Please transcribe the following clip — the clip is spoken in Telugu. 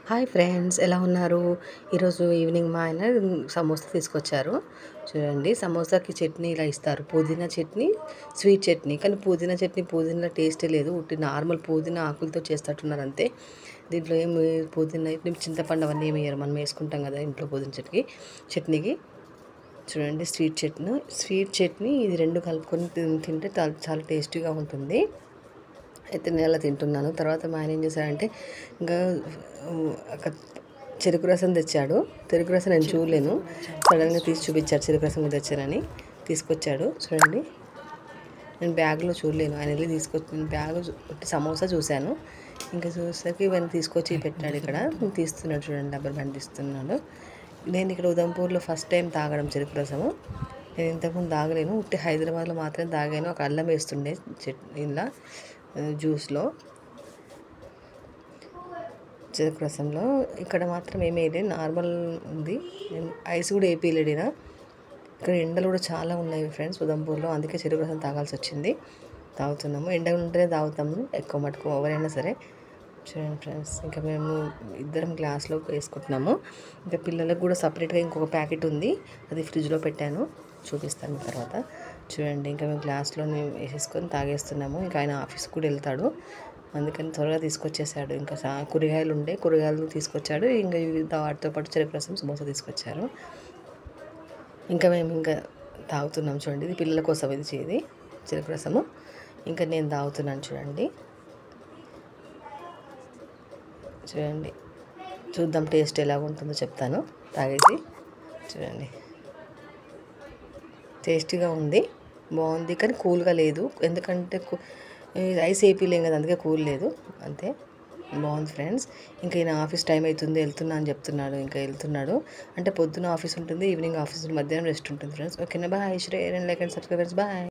హాయ్ ఫ్రెండ్స్, ఎలా ఉన్నారు? ఈరోజు ఈవినింగ్ మా ఆయన సమోసా తీసుకొచ్చారు. చూడండి, సమోసాకి చట్నీ ఇలా ఇస్తారు. పుదీనా చట్నీ, స్వీట్ చట్నీ. కానీ పుదీనా టేస్టే లేదు. ఉట్టి నార్మల్ పుదీనా ఆకులతో చేస్తట్టున్నారు అంతే. దీంట్లో ఏమి పుదీనా, చింతపండు అవన్నీ ఏమి వేయరు. మనం వేసుకుంటాం కదా ఇంట్లో పుదీనా చట్నీకి. చూడండి, స్వీట్ చట్నీ ఇది రెండు కలుపుకొని తింటే చాలా టేస్టీగా ఉంటుంది. అయితే నేను అలా తింటున్నాను. తర్వాత మా ఆయన ఏం చేశాడంటే ఇంకా ఒక చెరుకు రసం తెచ్చాడు. చెరుకు రసం నేను చూడలేను, సడన్గా తీసి చూపించాడు. చెరుకు రసం తెచ్చానని తీసుకొచ్చాడు. చూడండి, నేను బ్యాగ్లో చూడలేను, ఆయన వెళ్ళి తీసుకొచ్చి బ్యాగ్ సమోసా చూశాను. ఇంకా చూసాక ఇవన్నీ తీసుకొచ్చి పెట్టాడు. ఇక్కడ తీస్తున్నాడు, చూడండి, రబ్బర్ బ్యాండ్ తీస్తున్నాడు. నేను ఇక్కడ ఉదంపూర్లో ఫస్ట్ టైం తాగడం చెరుకు రసము. నేను ఇంతకుముందు తాగలేను, ఉట్టి హైదరాబాద్లో మాత్రమే తాగాను. ఒక అల్లం వేస్తుండే ఇలా జ్యూస్లో, చెరుకు రసంలో. ఇక్కడ మాత్రం ఏమీ వేయలేదు, నార్మల్ ఉంది. ఐస్ కూడా వేయలేడినా. ఇక్కడ ఎండలు కూడా చాలా ఉన్నాయి ఫ్రెండ్స్ ఉదంపూర్లో, అందుకే చెరుకు రసం తాగాల్సి వచ్చింది. తాగుతున్నాము, ఎండలు ఉంటేనే తాగుతాము ఎక్కువ మటుకు ఎవరైనా సరే. చూడండి ఫ్రెండ్స్, ఇంకా మేము ఇద్దరం గ్లాస్లో వేసుకుంటున్నాము. ఇంకా పిల్లలకు కూడా సపరేట్గా ఇంకొక ప్యాకెట్ ఉంది, అది ఫ్రిడ్జ్లో పెట్టాను, చూపిస్తాను తర్వాత. చూడండి, ఇంకా మేము గ్లాస్లోనే వేసేసుకొని తాగేస్తున్నాము. ఇంకా ఆయన ఆఫీస్కి కూడా వెళ్తాడు, అందుకని త్వరగా తీసుకొచ్చేసాడు. ఇంకా కూరగాయలు తీసుకొచ్చాడు. ఇంకా వాటితో పాటు చెరుకు రసం, సమోసా తీసుకొచ్చారు. ఇంకా మేము ఇంకా తాగుతున్నాం. చూడండి, ఇది పిల్లల కోసం ఇది చెరుకు రసము. ఇంకా నేను తాగుతున్నాను. చూడండి, చూద్దాం టేస్ట్ ఎలా ఉంటుందో చెప్తాను తాగేసి. చూడండి, టేస్టీగా ఉంది, బాగుంది. కానీ కూల్గా లేదు, ఎందుకంటే ఐస్ వేయలేం కదా, అందుకే కూల్ లేదు అంతే. బాగుంది ఫ్రెండ్స్. ఇంకా ఈయన ఆఫీస్ టైం అవుతుంది, వెళ్తున్నా అని చెప్తున్నాడు. ఇంకా వెళ్తున్నాడు అంటే పొద్దున ఆఫీస్ ఉంటుంది, ఈవినింగ్ ఆఫీస్, మధ్యాహ్నం రెస్ట్ ఉంటుంది ఫ్రెండ్స్. ఓకేనా, bye. Share and like and subscribe, bye.